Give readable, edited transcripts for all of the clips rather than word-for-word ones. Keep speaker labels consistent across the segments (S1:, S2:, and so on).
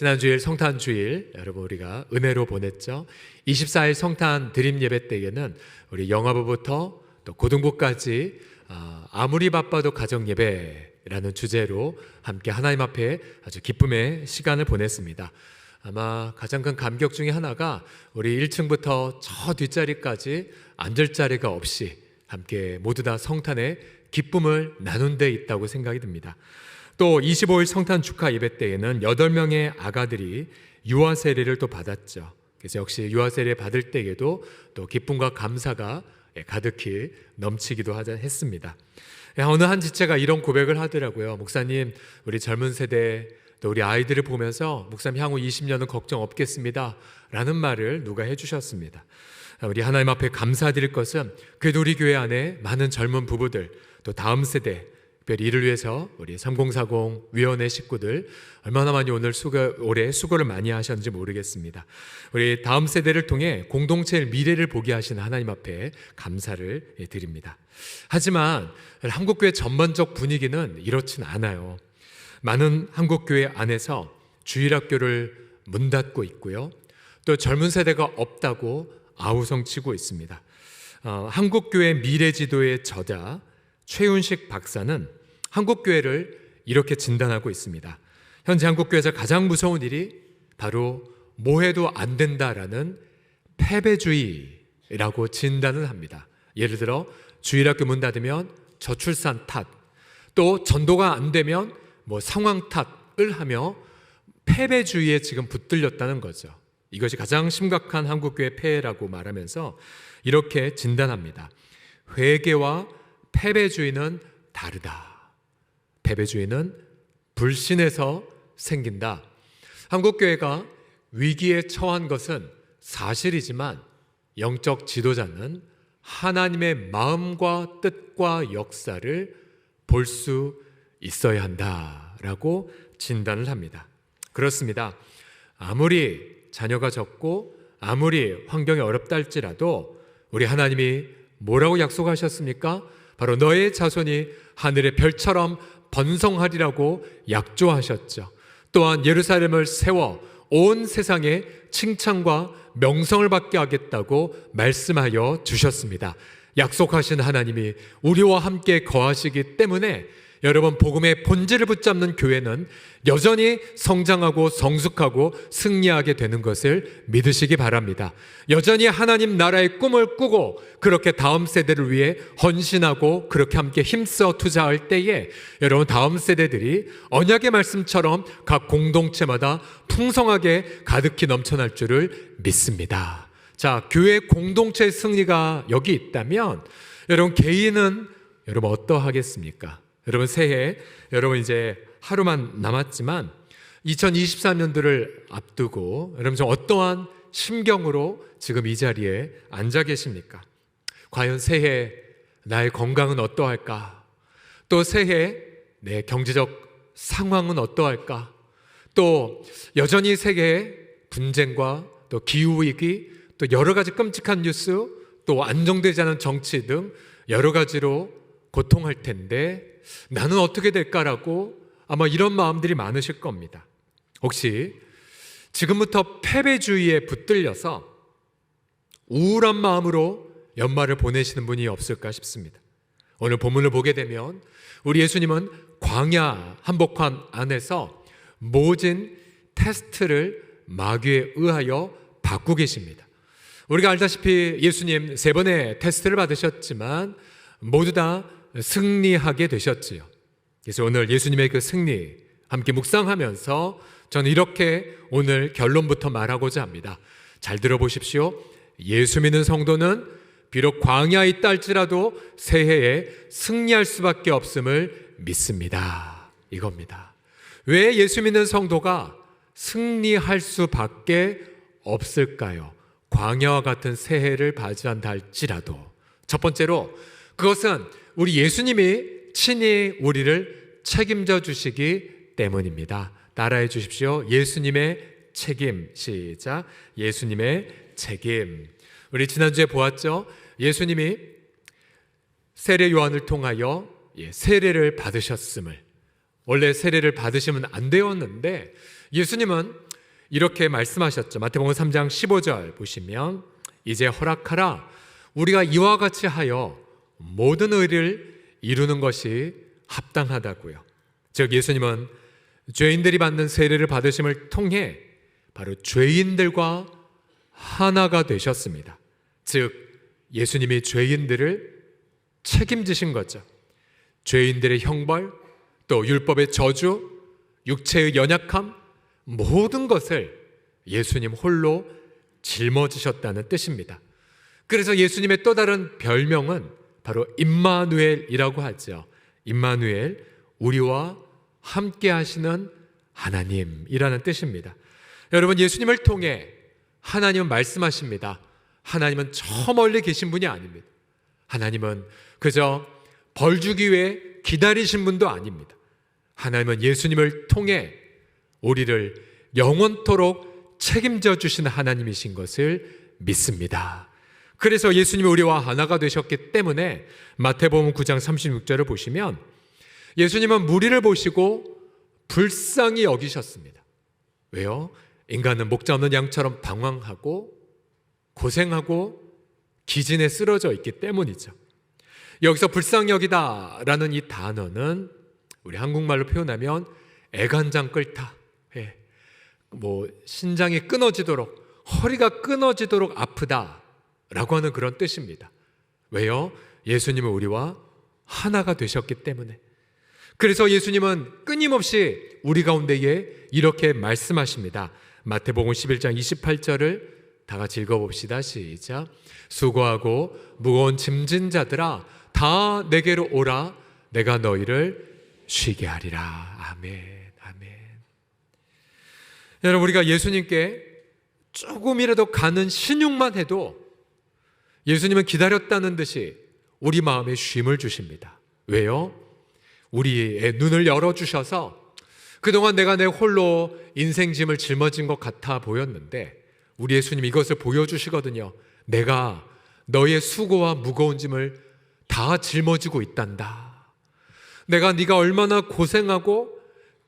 S1: 지난주일 성탄주일 여러분 우리가 은혜로 보냈죠. 24일 성탄 드림 예배 때에는 우리 영아부부터 또 고등부까지 아무리 바빠도 가정 예배라는 주제로 함께 하나님 앞에 아주 기쁨의 시간을 보냈습니다. 아마 가장 큰 감격 중에 하나가 우리 1층부터 저 뒷자리까지 앉을 자리가 없이 함께 모두 다 성탄의 기쁨을 나눈 데 있다고 생각이 듭니다. 또 25일 성탄 축하 예배 때에는 8명의 아가들이 유아 세례를 또 받았죠. 그래서 역시 유아 세례 받을 때에도 또 기쁨과 감사가 가득히 넘치기도 했습니다. 어느 한 지체가 이런 고백을 하더라고요. 목사님, 우리 젊은 세대 또 우리 아이들을 보면서 목사님 향후 20년은 걱정 없겠습니다 라는 말을 누가 해주셨습니다. 우리 하나님 앞에 감사드릴 것은 그래도 우리 교회 안에 많은 젊은 부부들 또 다음 세대 특별히 이를 위해서 우리 3040 위원회 식구들 얼마나 많이 올해 수고를 많이 하셨는지 모르겠습니다. 우리 다음 세대를 통해 공동체의 미래를 보게 하시는 하나님 앞에 감사를 드립니다. 하지만 한국교회 전반적 분위기는 이렇진 않아요. 많은 한국교회 안에서 주일학교를 문 닫고 있고요. 또 젊은 세대가 없다고 아우성치고 있습니다. 한국교회 미래지도의 저자 최윤식 박사는 한국교회를 이렇게 진단하고 있습니다. 현재 한국교회에서 가장 무서운 일이 바로 뭐 해도 안 된다라는 패배주의라고 진단을 합니다. 예를 들어 주일학교 문 닫으면 저출산 탓, 또 전도가 안 되면 상황 탓을 하며 패배주의에 지금 붙들렸다는 거죠. 이것이 가장 심각한 한국교회 폐해라고 말하면서 이렇게 진단합니다. 회개와 패배주의는 다르다. 패배주의는 불신에서 생긴다. 한국교회가 위기에 처한 것은 사실이지만 영적 지도자는 하나님의 마음과 뜻과 역사를 볼 수 있어야 한다라고 진단을 합니다. 그렇습니다. 아무리 자녀가 적고 아무리 환경이 어렵다 할지라도 우리 하나님이 뭐라고 약속하셨습니까? 바로 너의 자손이 하늘의 별처럼 번성하리라고 약조하셨죠. 또한 예루살렘을 세워 온 세상에 칭찬과 명성을 받게 하겠다고 말씀하여 주셨습니다. 약속하신 하나님이 우리와 함께 거하시기 때문에 여러분, 복음의 본질을 붙잡는 교회는 여전히 성장하고 성숙하고 승리하게 되는 것을 믿으시기 바랍니다. 여전히 하나님 나라의 꿈을 꾸고 그렇게 다음 세대를 위해 헌신하고 그렇게 함께 힘써 투자할 때에 여러분, 다음 세대들이 언약의 말씀처럼 각 공동체마다 풍성하게 가득히 넘쳐날 줄을 믿습니다. 자, 교회 공동체의 승리가 여기 있다면 여러분, 개인은 여러분 어떠하겠습니까? 여러분, 새해 여러분 이제 하루만 남았지만 2023년도를 앞두고 여러분 좀 어떠한 심경으로 지금 이 자리에 앉아 계십니까? 과연 새해 나의 건강은 어떠할까? 또 새해 내 경제적 상황은 어떠할까? 또 여전히 세계의 분쟁과 또 기후위기, 또 여러 가지 끔찍한 뉴스, 또 안정되지 않은 정치 등 여러 가지로 고통할 텐데 나는 어떻게 될까라고 아마 이런 마음들이 많으실 겁니다. 혹시 지금부터 패배주의에 붙들려서 우울한 마음으로 연말을 보내시는 분이 없을까 싶습니다. 오늘 본문을 보게 되면 우리 예수님은 광야 한복판 안에서 모진 테스트를 마귀에 의하여 받고 계십니다. 우리가 알다시피 예수님 3번의 테스트를 받으셨지만 모두 다 승리하게 되셨지요. 그래서 오늘 예수님의 그 승리 함께 묵상하면서 저는 이렇게 오늘 결론부터 말하고자 합니다. 잘 들어보십시오. 예수 믿는 성도는 비록 광야에 있다 할지라도 새해에 승리할 수밖에 없음을 믿습니다. 이겁니다. 왜 예수 믿는 성도가 승리할 수밖에 없을까요? 광야와 같은 새해를 맞이한다 할지라도 첫 번째로 그것은 우리 예수님이 친히 우리를 책임져 주시기 때문입니다. 따라해 주십시오. 예수님의 책임. 시작. 예수님의 책임. 우리 지난주에 보았죠? 예수님이 세례 요한을 통하여 세례를 받으셨음을, 원래 세례를 받으시면 안 되었는데 예수님은 이렇게 말씀하셨죠. 마태복음 3장 15절 보시면 이제 허락하라 우리가 이와 같이 하여 모든 의를 이루는 것이 합당하다고요. 즉 예수님은 죄인들이 받는 세례를 받으심을 통해 바로 죄인들과 하나가 되셨습니다. 즉 예수님이 죄인들을 책임지신 거죠. 죄인들의 형벌, 또 율법의 저주, 육체의 연약함, 모든 것을 예수님 홀로 짊어지셨다는 뜻입니다. 그래서 예수님의 또 다른 별명은 바로 임마누엘이라고 하죠. 임마누엘, 우리와 함께 하시는 하나님이라는 뜻입니다. 여러분, 예수님을 통해 하나님은 말씀하십니다. 하나님은 저 멀리 계신 분이 아닙니다. 하나님은 그저 벌 주기 위해 기다리신 분도 아닙니다. 하나님은 예수님을 통해 우리를 영원토록 책임져 주시는 하나님이신 것을 믿습니다. 그래서 예수님이 우리와 하나가 되셨기 때문에 마태복음 9장 36절을 보시면 예수님은 무리를 보시고 불쌍히 여기셨습니다. 왜요? 인간은 목자 없는 양처럼 방황하고 고생하고 기진에 쓰러져 있기 때문이죠. 여기서 불쌍히 여기다라는 이 단어는 우리 한국말로 표현하면 애간장 끓다, 신장이 끊어지도록, 허리가 끊어지도록 아프다라고 하는 그런 뜻입니다. 왜요? 예수님은 우리와 하나가 되셨기 때문에. 그래서 예수님은 끊임없이 우리 가운데에 이렇게 말씀하십니다. 마태복음 11장 28절을 다 같이 읽어봅시다. 시작. 수고하고 무거운 짐진 자들아 다 내게로 오라. 내가 너희를 쉬게 하리라. 아멘. 아멘. 여러분, 우리가 예수님께 조금이라도 가는 신용만 해도 예수님은 기다렸다는 듯이 우리 마음에 쉼을 주십니다. 왜요? 우리의 눈을 열어주셔서 그동안 내가 내 홀로 인생 짐을 짊어진 것 같아 보였는데 우리 예수님 이것을 보여주시거든요. 내가 너의 수고와 무거운 짐을 다 짊어지고 있단다. 내가 네가 얼마나 고생하고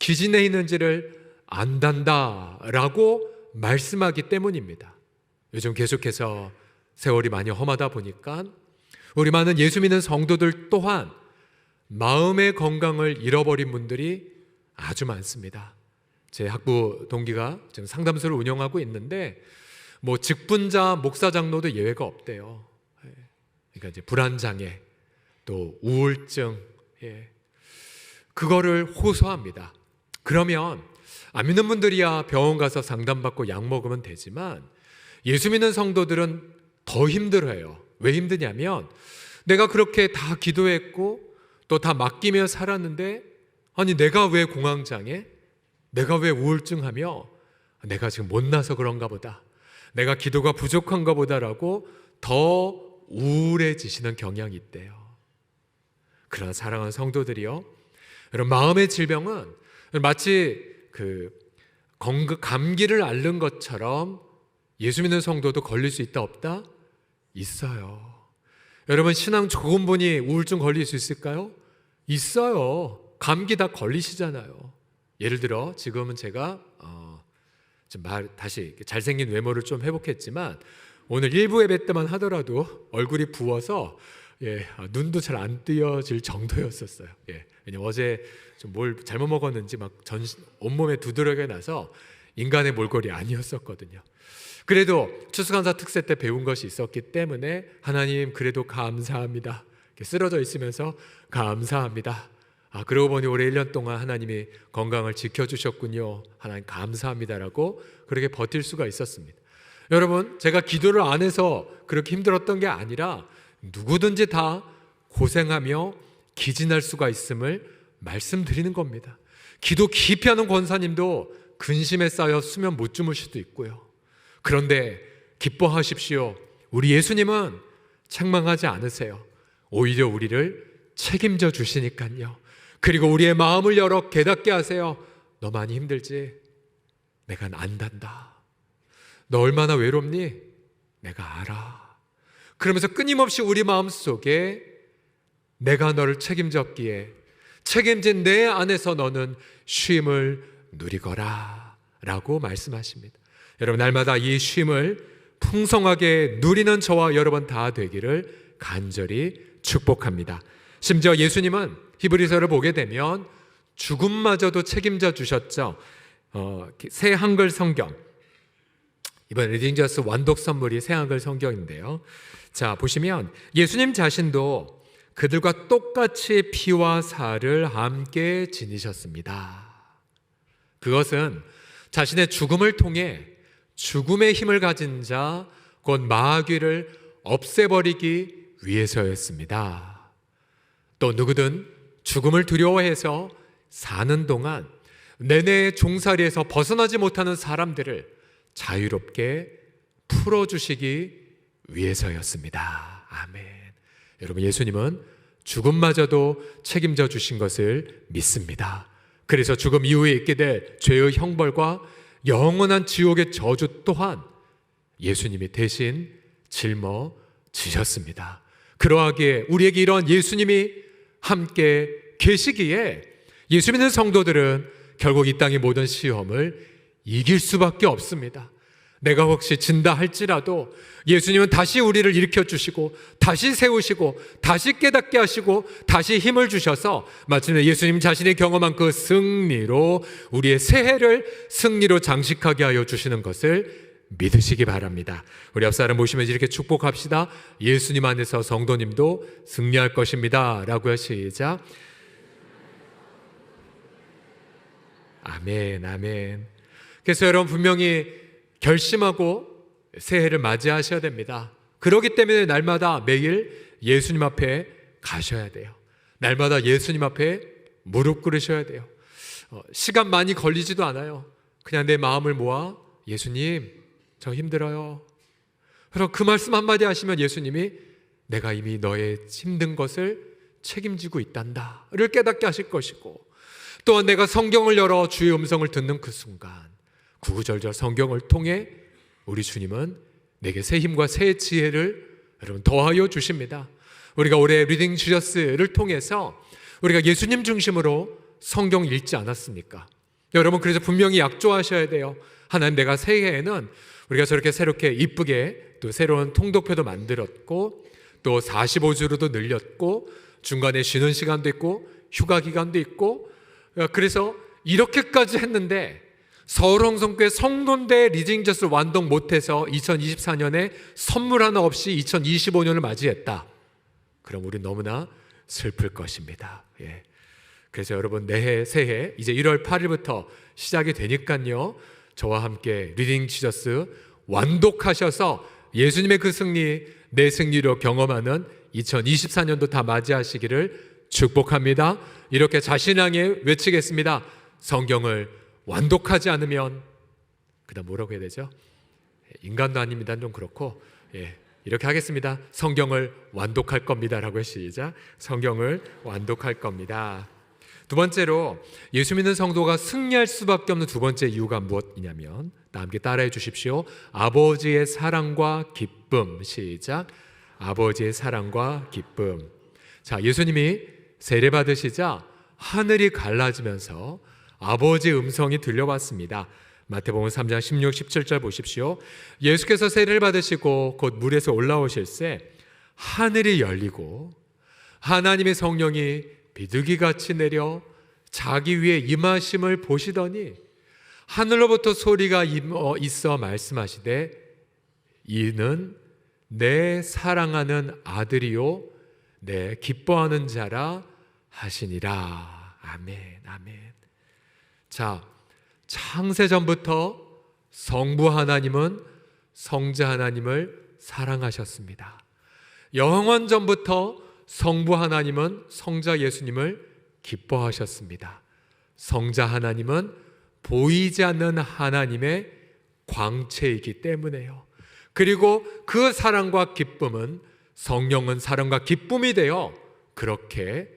S1: 기진해 있는지를 안단다 라고 말씀하기 때문입니다. 요즘 계속해서 세월이 많이 험하다 보니까 우리 많은 예수 믿는 성도들 또한 마음의 건강을 잃어버린 분들이 아주 많습니다. 제 학부 동기가 지금 상담소를 운영하고 있는데 직분자, 목사 장로도 예외가 없대요. 그러니까 이제 불안장애, 또 우울증, 그거를 호소합니다. 그러면 안 믿는 분들이야 병원 가서 상담받고 약 먹으면 되지만 예수 믿는 성도들은 더 힘들어요. 왜 힘드냐면 내가 그렇게 다 기도했고 또 다 맡기며 살았는데 아니 내가 왜 공황장애? 내가 왜 우울증하며 내가 지금 못나서 그런가 보다. 내가 기도가 부족한가 보다라고 더 우울해지시는 경향이 있대요. 그러나 사랑하는 성도들이요, 여러분 마음의 질병은 마치 감기를 앓는 것처럼 예수 믿는 성도도 걸릴 수 있다 없다? 있어요. 여러분 신앙 좋은 분이 우울증 걸릴 수 있을까요? 있어요. 감기 다 걸리시잖아요. 예를 들어 지금은 제가 다시 잘생긴 외모를 좀 회복했지만 오늘 일부 예배 때만 하더라도 얼굴이 부어서 눈도 잘 안 뜨여질 정도였었어요. 왜냐면 어제 좀 뭘 잘못 먹었는지 막 온몸에 두드러기가 나서 인간의 몰골이 아니었었거든요. 그래도 추수감사 특세 때 배운 것이 있었기 때문에 하나님 그래도 감사합니다. 이렇게 쓰러져 있으면서 감사합니다. 그러고 보니 올해 1년 동안 하나님이 건강을 지켜주셨군요. 하나님 감사합니다라고 그렇게 버틸 수가 있었습니다. 여러분 제가 기도를 안 해서 그렇게 힘들었던 게 아니라 누구든지 다 고생하며 기진할 수가 있음을 말씀드리는 겁니다. 기도 깊이 하는 권사님도 근심에 쌓여 수면 못 주무실 수도 있고요. 그런데 기뻐하십시오. 우리 예수님은 책망하지 않으세요. 오히려 우리를 책임져 주시니까요. 그리고 우리의 마음을 열어 깨닫게 하세요. 너 많이 힘들지? 내가 안단다. 너 얼마나 외롭니? 내가 알아. 그러면서 끊임없이 우리 마음속에 내가 너를 책임졌기에 책임진 내 안에서 너는 쉼을 누리거라 라고 말씀하십니다. 여러분, 날마다 이 쉼을 풍성하게 누리는 저와 여러분 다 되기를 간절히 축복합니다. 심지어 예수님은 히브리서를 보게 되면 죽음마저도 책임져 주셨죠. 새 한글 성경, 이번 리딩저스 완독 선물이 새 한글 성경인데요. 자, 보시면 예수님 자신도 그들과 똑같이 피와 살을 함께 지니셨습니다. 그것은 자신의 죽음을 통해 죽음의 힘을 가진 자, 곧 마귀를 없애버리기 위해서였습니다. 또 누구든 죽음을 두려워해서 사는 동안 내내 종살이에서 벗어나지 못하는 사람들을 자유롭게 풀어주시기 위해서였습니다. 아멘. 여러분, 예수님은 죽음마저도 책임져 주신 것을 믿습니다. 그래서 죽음 이후에 있게 될 죄의 형벌과 영원한 지옥의 저주 또한 예수님이 대신 짊어지셨습니다. 그러하기에 우리에게 이런 예수님이 함께 계시기에 예수 믿는 성도들은 결국 이 땅의 모든 시험을 이길 수밖에 없습니다. 내가 혹시 진다 할지라도 예수님은 다시 우리를 일으켜 주시고 다시 세우시고 다시 깨닫게 하시고 다시 힘을 주셔서 마침내 예수님 자신이 경험한 그 승리로 우리의 새해를 승리로 장식하게 하여 주시는 것을 믿으시기 바랍니다. 우리 옆 사람 보시면서 이렇게 축복합시다. 예수님 안에서 성도님도 승리할 것입니다 라고요. 시작. 아멘, 아멘. 그래서 여러분 분명히 결심하고 새해를 맞이하셔야 됩니다. 그렇기 때문에 날마다 매일 예수님 앞에 가셔야 돼요. 날마다 예수님 앞에 무릎 꿇으셔야 돼요. 시간 많이 걸리지도 않아요. 그냥 내 마음을 모아 예수님, 저 힘들어요. 그럼 그 말씀 한마디 하시면 예수님이 내가 이미 너의 힘든 것을 책임지고 있단다를 깨닫게 하실 것이고, 또한 내가 성경을 열어 주의 음성을 듣는 그 순간 구구절절 성경을 통해 우리 주님은 내게 새 힘과 새 지혜를 여러분 더하여 주십니다. 우리가 올해 리딩 지저스를 통해서 우리가 예수님 중심으로 성경 읽지 않았습니까? 여러분, 그래서 분명히 약조하셔야 돼요. 하나님, 내가 새해에는 우리가 저렇게 새롭게 이쁘게 또 새로운 통독표도 만들었고 또 45주로도 늘렸고 중간에 쉬는 시간도 있고 휴가 기간도 있고, 그래서 이렇게까지 했는데 서울홍성교회 성돈대 리딩저스 완독 못해서 2024년에 선물 하나 없이 2025년을 맞이했다. 그럼 우리 너무나 슬플 것입니다. 예. 그래서 여러분, 내해 새해 이제 1월 8일부터 시작이 되니까요, 저와 함께 리딩 지저스 완독하셔서 예수님의 그 승리, 내 승리로 경험하는 2024년도 다 맞이하시기를 축복합니다. 이렇게 자신 향해 외치겠습니다. 성경을 완독하지 않으면, 그 다음 뭐라고 해야 되죠? 인간도 아닙니다. 좀 그렇고, 이렇게 하겠습니다. 성경을 완독할 겁니다 라고. 시작. 성경을 완독할 겁니다. 두 번째로 예수 믿는 성도가 승리할 수밖에 없는 두 번째 이유가 무엇이냐면, 나 함께 따라해 주십시오. 아버지의 사랑과 기쁨. 시작. 아버지의 사랑과 기쁨. 자, 예수님이 세례 받으시자 하늘이 갈라지면서 아버지의 음성이 들려왔습니다. 마태복음 3장 16, 17절 보십시오. 예수께서 세례를 받으시고 곧 물에서 올라오실새 하늘이 열리고 하나님의 성령이 비둘기같이 내려 자기 위에 임하심을 보시더니 하늘로부터 소리가 있어 말씀하시되 이는 내 사랑하는 아들이요 내 기뻐하는 자라 하시니라. 아멘, 아멘. 자, 창세전부터 성부 하나님은 성자 하나님을 사랑하셨습니다. 영원전부터 성부 하나님은 성자 예수님을 기뻐하셨습니다. 성자 하나님은 보이지 않는 하나님의 광채이기 때문에요. 그리고 그 사랑과 기쁨은 성령은 사랑과 기쁨이 되어 그렇게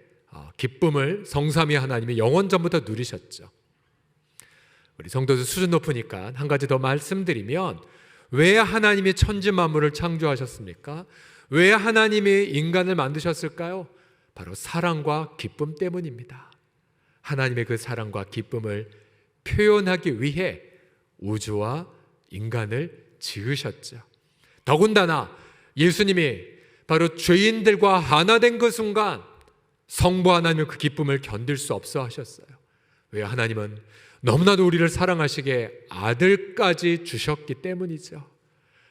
S1: 기쁨을 성삼위 하나님이 영원전부터 누리셨죠. 우리 성도들 수준 높으니까 한 가지 더 말씀드리면, 왜 하나님이 천지 만물을 창조하셨습니까? 왜 하나님이 인간을 만드셨을까요? 바로 사랑과 기쁨 때문입니다. 하나님의 그 사랑과 기쁨을 표현하기 위해 우주와 인간을 지으셨죠. 더군다나 예수님이 바로 죄인들과 하나 된 그 순간 성부 하나님은 그 기쁨을 견딜 수 없어 하셨어요. 왜? 하나님은 너무나도 우리를 사랑하시기에 아들까지 주셨기 때문이죠.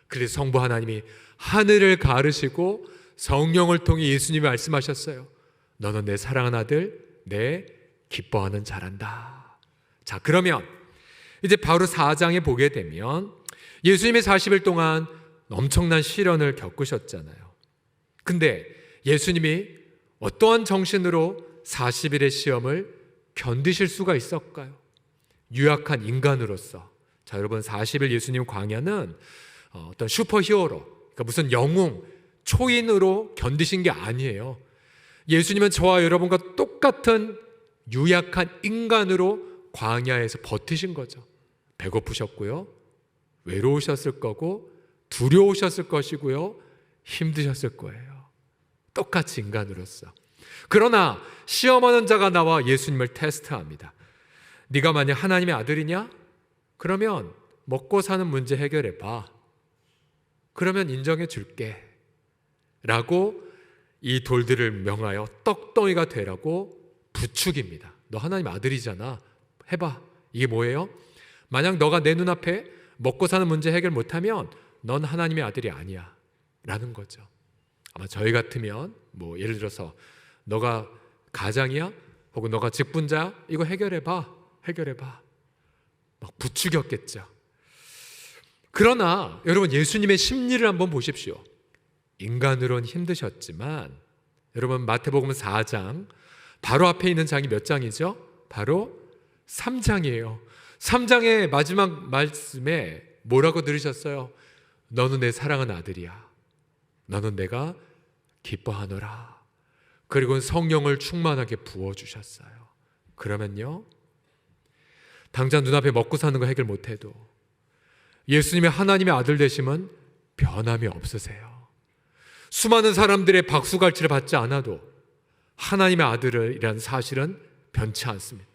S1: 그래서 성부 하나님이 하늘을 가르시고 성령을 통해 예수님이 말씀하셨어요. 너는 내 사랑하는 아들, 내 기뻐하는 자란다. 자, 그러면 이제 바로 4장에 보게 되면 예수님이 40일 동안 엄청난 시련을 겪으셨잖아요. 근데 예수님이 어떠한 정신으로 40일의 시험을 견디실 수가 있었을까요? 유약한 인간으로서. 자, 여러분, 40일 예수님 광야는 어떤 슈퍼히어로, 그러니까 무슨 영웅, 초인으로 견디신 게 아니에요. 예수님은 저와 여러분과 똑같은 유약한 인간으로 광야에서 버티신 거죠. 배고프셨고요, 외로우셨을 거고, 두려우셨을 것이고요, 힘드셨을 거예요. 똑같이 인간으로서. 그러나 시험하는 자가 나와 예수님을 테스트합니다. 네가 만약 하나님의 아들이냐? 그러면 먹고 사는 문제 해결해 봐. 그러면 인정해 줄게. 라고 이 돌들을 명하여 떡덩이가 되라고 부축입니다. 너 하나님 아들이잖아. 해봐. 이게 뭐예요? 만약 너가 내 눈앞에 먹고 사는 문제 해결 못하면 넌 하나님의 아들이 아니야. 라는 거죠. 아마 저희 같으면 뭐 예를 들어서 너가 가장이야? 혹은 너가 직분자야? 이거 해결해봐. 해결해봐. 막 부추겼겠죠. 그러나 여러분, 예수님의 심리를 한번 보십시오. 인간으로는 힘드셨지만 여러분, 마태복음 4장 바로 앞에 있는 장이 몇 장이죠? 바로 3장이에요. 3장의 마지막 말씀에 뭐라고 들으셨어요? 너는 내 사랑하는 아들이야. 너는 내가 기뻐하노라. 그리고 성령을 충만하게 부어주셨어요. 그러면요, 당장 눈앞에 먹고 사는 거 해결 못해도 예수님의 하나님의 아들 되심은 변함이 없으세요. 수많은 사람들의 박수갈채를 받지 않아도 하나님의 아들이라는 사실은 변치 않습니다.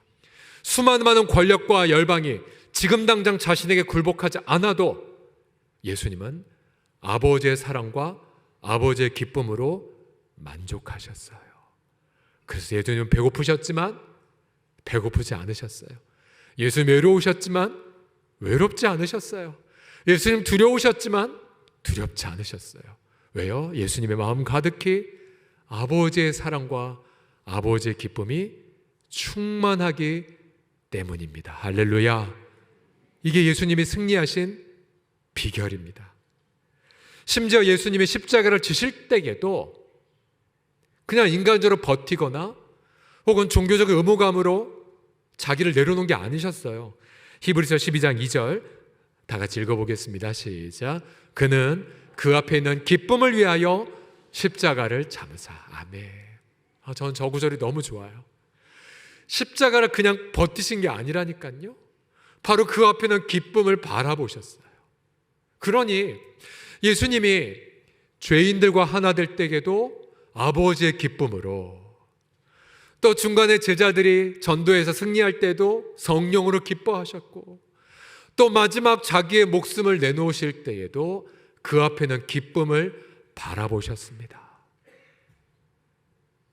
S1: 수많은 권력과 열방이 지금 당장 자신에게 굴복하지 않아도 예수님은 아버지의 사랑과 아버지의 기쁨으로 만족하셨어요. 그래서 예수님은 배고프셨지만 배고프지 않으셨어요. 예수님 외로우셨지만 외롭지 않으셨어요. 예수님 두려우셨지만 두렵지 않으셨어요. 왜요? 예수님의 마음 가득히 아버지의 사랑과 아버지의 기쁨이 충만하기 때문입니다. 할렐루야. 이게 예수님이 승리하신 비결입니다. 심지어 예수님이 십자가를 지실 때에도 그냥 인간적으로 버티거나 혹은 종교적 의무감으로 자기를 내려놓은 게 아니셨어요. 히브리서 12장 2절 다 같이 읽어보겠습니다. 시작. 그는 그 앞에 있는 기쁨을 위하여 십자가를 참으사. 아멘. 저는 저 구절이 너무 좋아요. 십자가를 그냥 버티신 게 아니라니까요. 바로 그 앞에는 기쁨을 바라보셨어요. 그러니 예수님이 죄인들과 하나 될 때에도 아버지의 기쁨으로, 또 중간에 제자들이 전도에서 승리할 때도 성령으로 기뻐하셨고, 또 마지막 자기의 목숨을 내놓으실 때에도 그 앞에는 기쁨을 바라보셨습니다.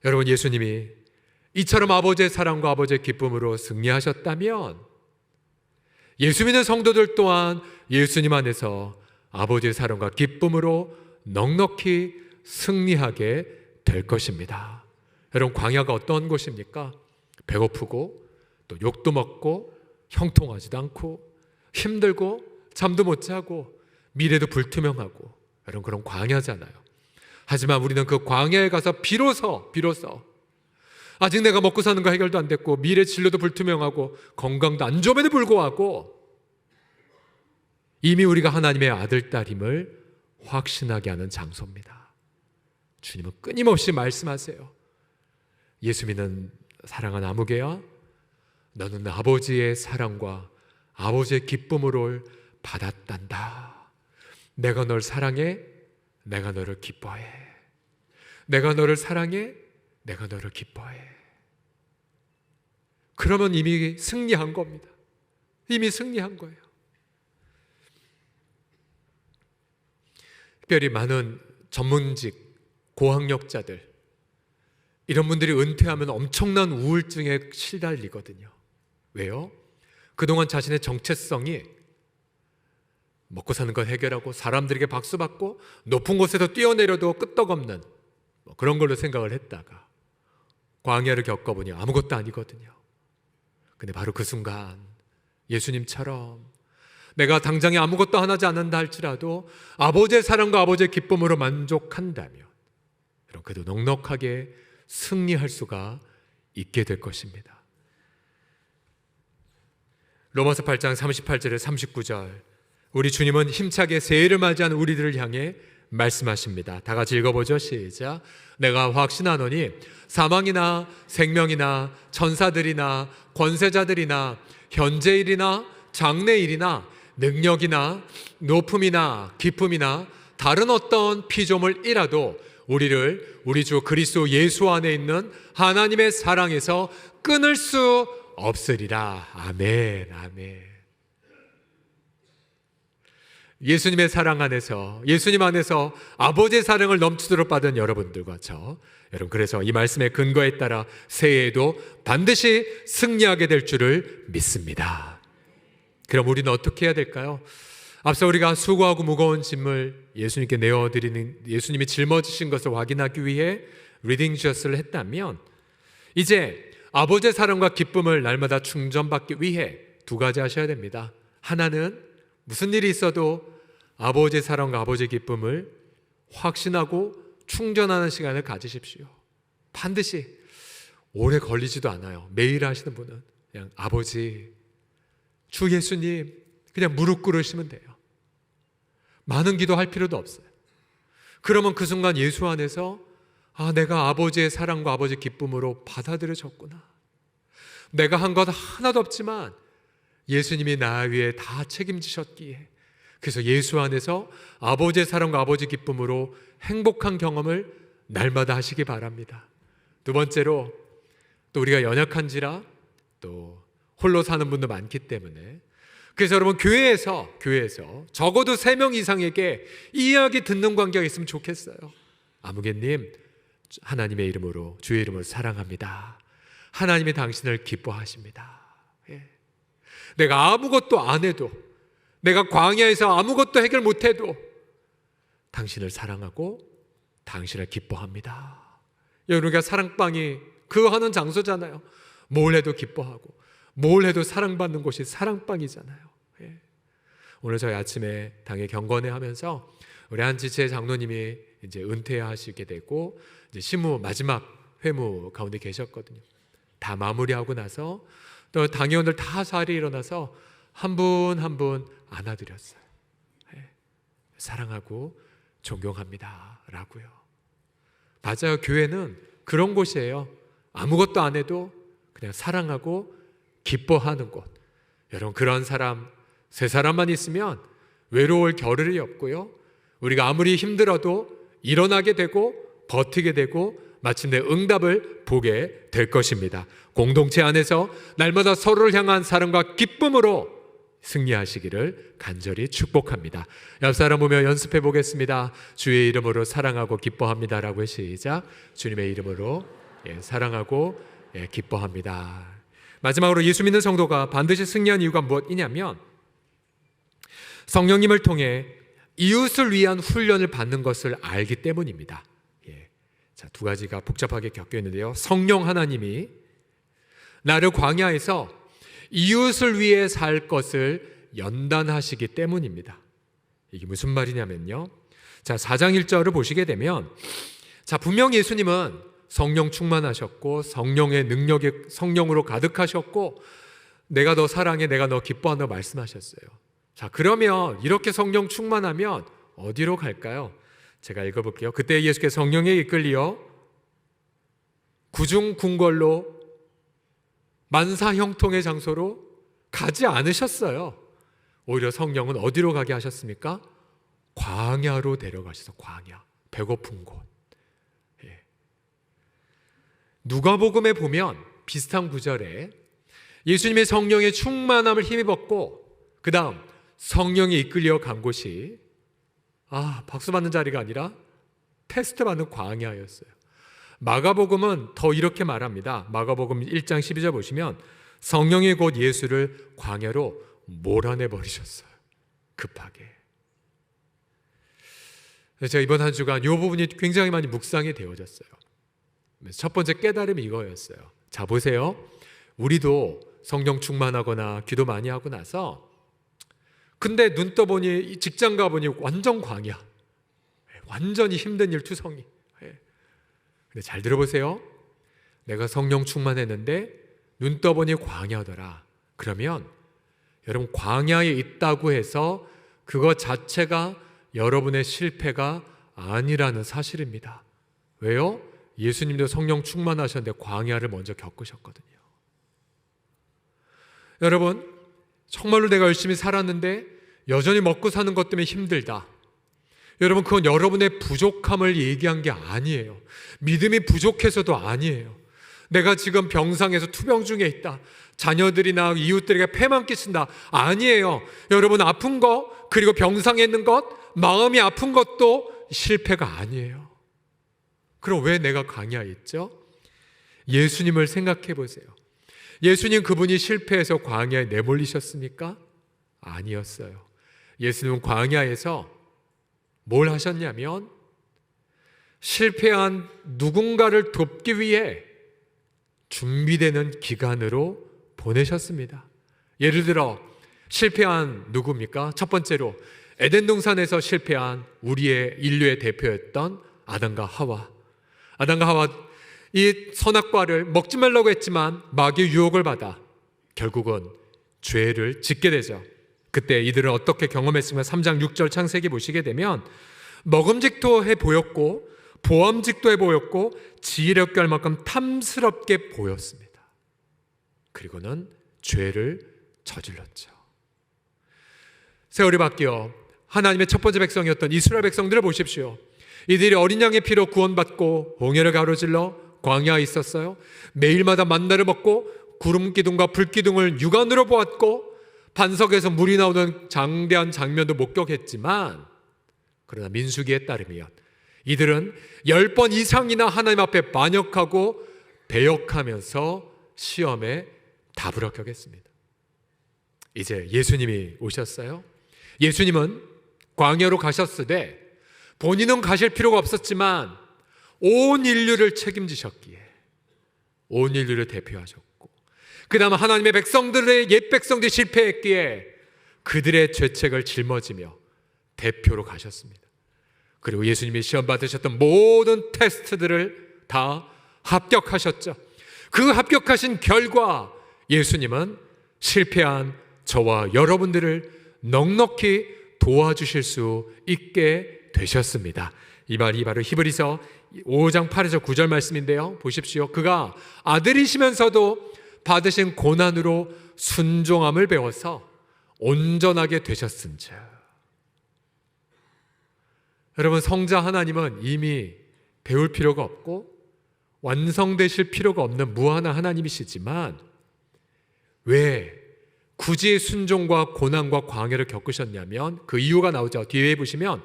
S1: 여러분, 예수님이 이처럼 아버지의 사랑과 아버지의 기쁨으로 승리하셨다면 예수 믿는 성도들 또한 예수님 안에서 아버지의 사랑과 기쁨으로 넉넉히 승리하게 될 것입니다. 여러분, 광야가 어떤 곳입니까? 배고프고 또 욕도 먹고 형통하지도 않고 힘들고 잠도 못 자고 미래도 불투명하고 여러분, 그런 광야잖아요. 하지만 우리는 그 광야에 가서 비로소 아직 내가 먹고 사는 거 해결도 안 됐고 미래 진로도 불투명하고 건강도 안 좋음에도 불구하고 이미 우리가 하나님의 아들, 딸임을 확신하게 하는 장소입니다. 주님은 끊임없이 말씀하세요. 예수 믿는 사랑하는 아무개야, 너는 아버지의 사랑과 아버지의 기쁨으로 받았단다. 내가 널 사랑해, 내가 너를 기뻐해. 내가 너를 사랑해, 내가 너를 기뻐해. 그러면 이미 승리한 겁니다. 이미 승리한 거예요. 특별히 많은 전문직, 고학력자들, 이런 분들이 은퇴하면 엄청난 우울증에 시달리거든요. 왜요? 그동안 자신의 정체성이 먹고 사는 걸 해결하고 사람들에게 박수받고 높은 곳에서 뛰어내려도 끄떡없는 그런 걸로 생각을 했다가 광야를 겪어보니 아무것도 아니거든요. 근데 바로 그 순간 예수님처럼 내가 당장에 아무것도 하지 않는다 할지라도 아버지의 사랑과 아버지의 기쁨으로 만족한다면 그래도 넉넉하게 승리할 수가 있게 될 것입니다. 로마서 8장 38절에 39절, 우리 주님은 힘차게 새해를 맞이하는 우리들을 향해 말씀하십니다. 다 같이 읽어보죠. 시작. 내가 확신하노니 사망이나 생명이나 천사들이나 권세자들이나 현재일이나 장래일이나 능력이나 높음이나 깊음이나 다른 어떤 피조물이라도 우리를 우리 주 그리스도 예수 안에 있는 하나님의 사랑에서 끊을 수 없으리라. 아멘, 아멘. 예수님의 사랑 안에서, 예수님 안에서 아버지의 사랑을 넘치도록 받은 여러분들과 여러분, 그래서 이 말씀의 근거에 따라 새해에도 반드시 승리하게 될 줄을 믿습니다. 그럼 우리는 어떻게 해야 될까요? 앞서 우리가 수고하고 무거운 짐을 예수님께 내어드리는, 예수님이 짊어지신 것을 확인하기 위해 리딩 주스를 했다면, 이제 아버지의 사랑과 기쁨을 날마다 충전받기 위해 두 가지 하셔야 됩니다. 하나는 무슨 일이 있어도 아버지의 사랑과 아버지의 기쁨을 확신하고 충전하는 시간을 가지십시오. 반드시 오래 걸리지도 않아요. 매일 하시는 분은 그냥 아버지, 주 예수님, 그냥 무릎 꿇으시면 돼요. 많은 기도할 필요도 없어요. 그러면 그 순간 예수 안에서 내가 아버지의 사랑과 아버지의 기쁨으로 받아들여졌구나. 내가 한 것 하나도 없지만 예수님이 나 위에 다 책임지셨기에, 그래서 예수 안에서 아버지의 사랑과 아버지의 기쁨으로 행복한 경험을 날마다 하시기 바랍니다. 두 번째로, 또 우리가 연약한지라 또 홀로 사는 분도 많기 때문에, 그래서 여러분 교회에서 적어도 3명 이상에게 이 이야기 듣는 관계가 있으면 좋겠어요. 아무개님, 하나님의 이름으로, 주의 이름으로 사랑합니다. 하나님이 당신을 기뻐하십니다. 내가 아무것도 안 해도, 내가 광야에서 아무것도 해결 못해도 당신을 사랑하고 당신을 기뻐합니다. 여러분과 사랑방이 그 하는 장소잖아요. 뭘 해도 기뻐하고 뭘 해도 사랑받는 곳이 사랑방이잖아요. 오늘 저희 아침에 당의 경건회 하면서 우리 한 지체 장로님이 이제 은퇴하시게 되고 이제 시무 마지막 회무 가운데 계셨거든요. 다 마무리하고 나서 또 당회원들 다 자리에 일어나서 한 분 한 분 안아드렸어요. 사랑하고 존경합니다 라고요. 맞아요. 교회는 그런 곳이에요. 아무것도 안 해도 그냥 사랑하고 기뻐하는 곳. 여러분, 그런 사람, 세 사람만 있으면 외로울 겨를이 없고요, 우리가 아무리 힘들어도 일어나게 되고 버티게 되고 마침내 응답을 보게 될 것입니다. 공동체 안에서 날마다 서로를 향한 사랑과 기쁨으로 승리하시기를 간절히 축복합니다. 옆 사람 보며 연습해 보겠습니다. 주의 이름으로 사랑하고 기뻐합니다 라고 시작. 주님의 이름으로 사랑하고 기뻐합니다. 마지막으로 예수 믿는 성도가 반드시 승리한 이유가 무엇이냐면, 성령님을 통해 이웃을 위한 훈련을 받는 것을 알기 때문입니다. 자, 두 가지가 복잡하게 엮여 있는데요, 성령 하나님이 나를 광야에서 이웃을 위해 살 것을 연단하시기 때문입니다. 이게 무슨 말이냐면요, 자, 4장 1절을 보시게 되면, 자, 분명 예수님은 성령 충만하셨고 성령의 능력이 성령으로 가득하셨고 내가 너 사랑해, 내가 너 기뻐한다고 말씀하셨어요. 자, 그러면 이렇게 성령 충만하면 어디로 갈까요? 제가 읽어볼게요. 그때 예수께서 성령에 이끌리어 구중궁궐로 만사형통의 장소로 가지 않으셨어요. 오히려 성령은 어디로 가게 하셨습니까? 광야로 데려가셔서, 광야, 배고픈 곳. 누가복음에 보면 비슷한 구절에 예수님의 성령의 충만함을 힘입었고 그 다음 성령이 이끌려 간 곳이 박수 받는 자리가 아니라 테스트 받는 광야였어요. 마가복음은 더 이렇게 말합니다. 마가복음 1장 12절 보시면 성령이 곧 예수를 광야로 몰아내 버리셨어요. 급하게. 제가 이번 한 주간 이 부분이 굉장히 많이 묵상이 되어졌어요. 첫 번째 깨달음이 이거였어요. 자, 보세요. 우리도 성령 충만하거나 기도 많이 하고 나서 근데 눈 떠보니 직장 가보니 완전 광야, 완전히 힘든 일 투성이. 근데 잘 들어보세요. 내가 성령 충만했는데 눈 떠보니 광야더라. 그러면 여러분, 광야에 있다고 해서 그것 자체가 여러분의 실패가 아니라는 사실입니다. 왜요? 예수님도 성령 충만하셨는데 광야를 먼저 겪으셨거든요. 여러분, 정말로 내가 열심히 살았는데 여전히 먹고 사는 것 때문에 힘들다. 여러분, 그건 여러분의 부족함을 얘기한 게 아니에요. 믿음이 부족해서도 아니에요. 내가 지금 병상에서 투병 중에 있다. 자녀들이나 이웃들에게 폐만 끼친다. 아니에요. 여러분, 아픈 것, 그리고 병상에 있는 것, 마음이 아픈 것도 실패가 아니에요. 그럼 왜 내가 광야에 있죠? 예수님을 생각해 보세요. 예수님, 그분이 실패해서 광야에 내몰리셨습니까? 아니었어요. 예수님은 광야에서 뭘 하셨냐면 실패한 누군가를 돕기 위해 준비되는 기간으로 보내셨습니다. 예를 들어 실패한 누구입니까? 첫 번째로 에덴 동산에서 실패한 우리의 인류의 대표였던 아담과 하와. 아담과 하와, 이 선악과를 먹지 말라고 했지만 마귀의 유혹을 받아 결국은 죄를 짓게 되죠. 그때 이들은 어떻게 경험했으면 3장 6절 창세기 보시게 되면 먹음직도 해 보였고 보암직도 해 보였고 지혜롭게 할 만큼 탐스럽게 보였습니다. 그리고는 죄를 저질렀죠. 세월이 바뀌어 하나님의 첫 번째 백성이었던 이스라엘 백성들을 보십시오. 이들이 어린 양의 피로 구원받고 홍해를 가로질러 광야에 있었어요. 매일마다 만나를 먹고 구름 기둥과 불 기둥을 육안으로 보았고 반석에서 물이 나오는 장대한 장면도 목격했지만, 그러나 민수기에 따르면 이들은 10번 이상이나 하나님 앞에 반역하고 배역하면서 시험에 답을 합격했습니다. 이제 예수님이 오셨어요. 예수님은 광야로 가셨으되 본인은 가실 필요가 없었지만 온 인류를 책임지셨기에 온 인류를 대표하셨고, 그 다음 하나님의 백성들의 옛 백성들이 실패했기에 그들의 죄책을 짊어지며 대표로 가셨습니다. 그리고 예수님이 시험 받으셨던 모든 테스트들을 다 합격하셨죠. 그 합격하신 결과 예수님은 실패한 저와 여러분들을 넉넉히 도와주실 수 있게 되셨습니다. 이 말이 바로 히브리서 5장 8에서 9절 말씀인데요. 보십시오. 그가 아들이시면서도 받으신 고난으로 순종함을 배워서 온전하게 되셨은즉. 여러분, 성자 하나님은 이미 배울 필요가 없고 완성되실 필요가 없는 무한한 하나님이시지만 왜 굳이 순종과 고난과 광야를 겪으셨냐면 그 이유가 나오죠. 뒤에 보시면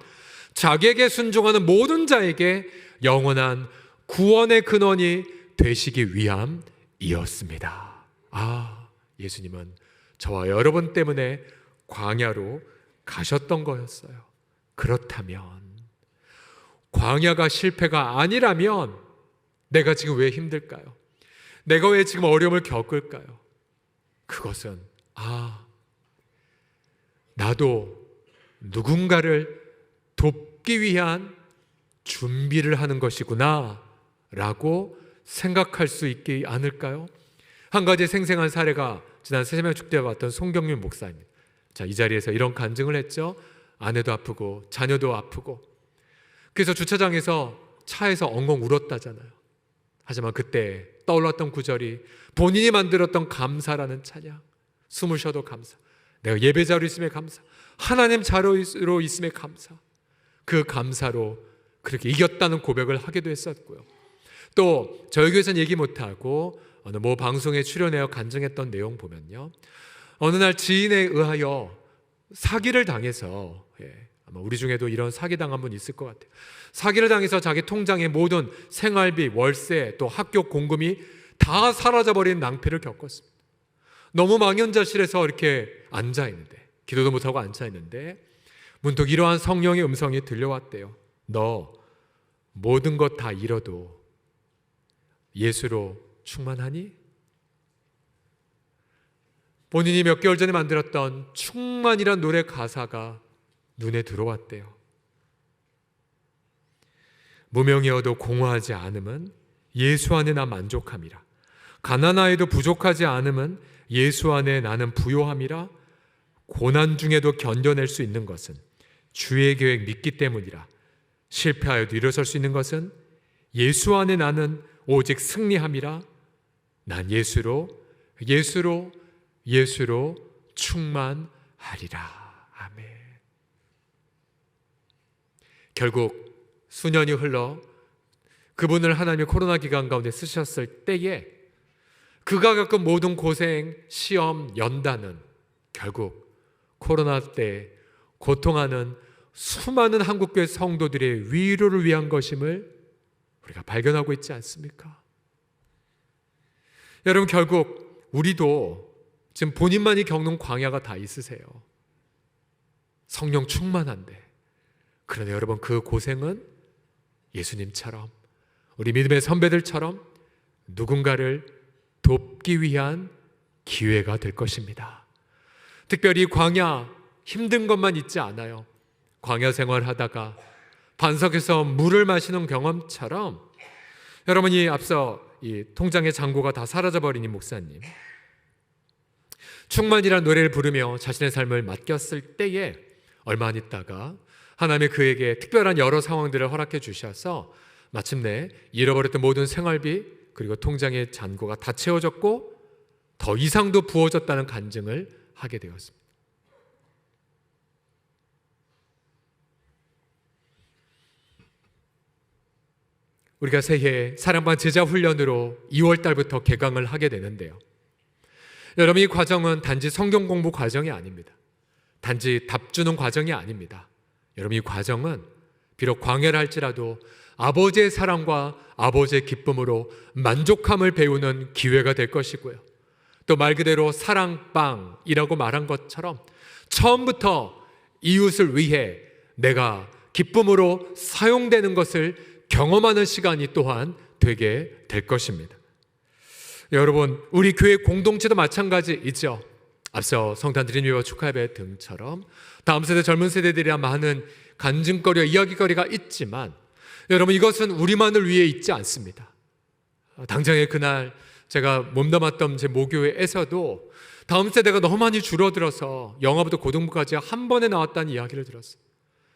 S1: 자기에게 순종하는 모든 자에게 영원한 구원의 근원이 되시기 위함이었습니다. 예수님은 저와 여러분 때문에 광야로 가셨던 거였어요. 그렇다면 광야가 실패가 아니라면 내가 지금 왜 힘들까요? 내가 왜 지금 어려움을 겪을까요? 그것은 나도 누군가를 돕기 위한 준비를 하는 것이구나 라고 생각할 수 있지 않을까요? 한 가지 생생한 사례가 지난 새새벽 축제에 왔던 송경윤 목사입니다. 자, 이 자리에서 이런 간증을 했죠. 아내도 아프고 자녀도 아프고, 그래서 주차장에서 차에서 엉엉 울었다잖아요. 하지만 그때 떠올랐던 구절이 본인이 만들었던 감사라는 찬양. 숨을 쉬어도 감사, 내가 예배자로 있음에 감사, 하나님 자로 있음에 감사. 그 감사로 그렇게 이겼다는 고백을 하기도 했었고요. 또 저희 교회에서는 얘기 못하고 어느 모 방송에 출연하여 간증했던 내용 보면요, 어느 날 지인에 의하여 사기를 당해서 아마 우리 중에도 이런 사기당한 분 있을 것 같아요. 사기를 당해서 자기 통장의 모든 생활비, 월세, 또 학교 공금이 다 사라져버린 낭패를 겪었습니다. 너무 망연자실해서 이렇게 앉아있는데, 기도도 못하고 앉아있는데 문득 이러한 성령의 음성이 들려왔대요. 너 모든 것 다 잃어도 예수로 충만하니? 본인이 몇 개월 전에 만들었던 충만이란 노래 가사가 눈에 들어왔대요. 무명이어도 공허하지 않음은 예수 안에 나 만족함이라. 가난하여도 부족하지 않음은 예수 안에 나는 부요함이라. 고난 중에도 견뎌낼 수 있는 것은 주의 계획 믿기 때문이라. 실패하여도 일어설 수 있는 것은 예수 안에 나는 오직 승리함이라. 난 예수로 충만하리라. 아멘. 결국 수년이 흘러 그분을 하나님의 코로나 기간 가운데 쓰셨을 때에 그가 겪은 모든 고생, 시험, 연단은 결국 코로나 때 고통하는 수많은 한국교회 성도들의 위로를 위한 것임을 우리가 발견하고 있지 않습니까? 여러분, 결국 우리도 지금 본인만이 겪는 광야가 다 있으세요. 성령 충만한데, 그러나 여러분, 그 고생은 예수님처럼, 우리 믿음의 선배들처럼 누군가를 돕기 위한 기회가 될 것입니다. 특별히 광야, 힘든 것만 있지 않아요. 광야 생활하다가 반석에서 물을 마시는 경험처럼, 여러분이 앞서 이 통장의 잔고가 다 사라져버린 이 목사님, 충만이라는 노래를 부르며 자신의 삶을 맡겼을 때에 얼마 안 있다가 하나님이 그에게 특별한 여러 상황들을 허락해 주셔서 마침내 잃어버렸던 모든 생활비 그리고 통장의 잔고가 다 채워졌고 더 이상도 부어졌다는 간증을 하게 되었습니다. 우리가 새해 사랑반 제자 훈련으로 2월 달부터 개강을 하게 되는데요. 여러분, 이 과정은 단지 성경 공부 과정이 아닙니다. 단지 답 주는 과정이 아닙니다. 여러분, 이 과정은 비록 광야를 할지라도 아버지의 사랑과 아버지의 기쁨으로 만족함을 배우는 기회가 될 것이고요. 또 말 그대로 사랑방이라고 말한 것처럼 처음부터 이웃을 위해 내가 기쁨으로 사용되는 것을 경험하는 시간이 또한 되게 될 것입니다. 여러분, 우리 교회 공동체도 마찬가지이죠. 앞서 성탄 드림 예배 축하 예배 등처럼 다음 세대 젊은 세대들이랑 많은 간증거리와 이야기거리가 있지만 여러분, 이것은 우리만을 위해 있지 않습니다. 당장의 그날 제가 몸담았던 제 모교회에서도 다음 세대가 너무 많이 줄어들어서 영어부터 고등부까지 한 번에 나왔다는 이야기를 들었어요.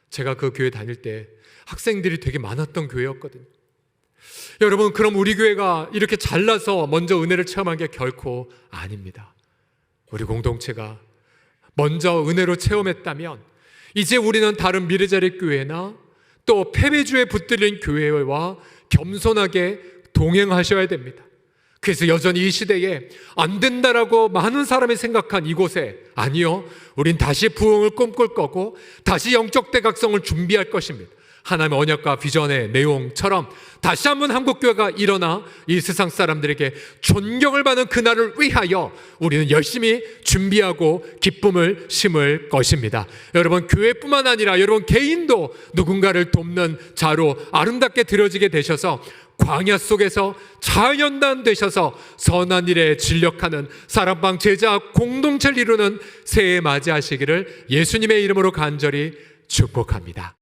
S1: 제가 그 교회 다닐 때 학생들이 되게 많았던 교회였거든요. 여러분, 그럼 우리 교회가 이렇게 잘나서 먼저 은혜를 체험한 게 결코 아닙니다. 우리 공동체가 먼저 은혜로 체험했다면 이제 우리는 다른 미래자리 교회나 또 패배주에 붙들린 교회와 겸손하게 동행하셔야 됩니다. 그래서 여전히 이 시대에 안 된다라고 많은 사람이 생각한 이곳에 아니요, 우린 다시 부흥을 꿈꿀 거고 다시 영적 대각성을 준비할 것입니다. 하나님의 언약과 비전의 내용처럼 다시 한번 한국교회가 일어나 이 세상 사람들에게 존경을 받는 그날을 위하여 우리는 열심히 준비하고 기쁨을 심을 것입니다. 여러분, 교회뿐만 아니라 여러분 개인도 누군가를 돕는 자로 아름답게 드려지게 되셔서 광야 속에서 자연단 되셔서 선한 일에 진력하는 사랑방 제자 공동체를 이루는 새해 맞이하시기를 예수님의 이름으로 간절히 축복합니다.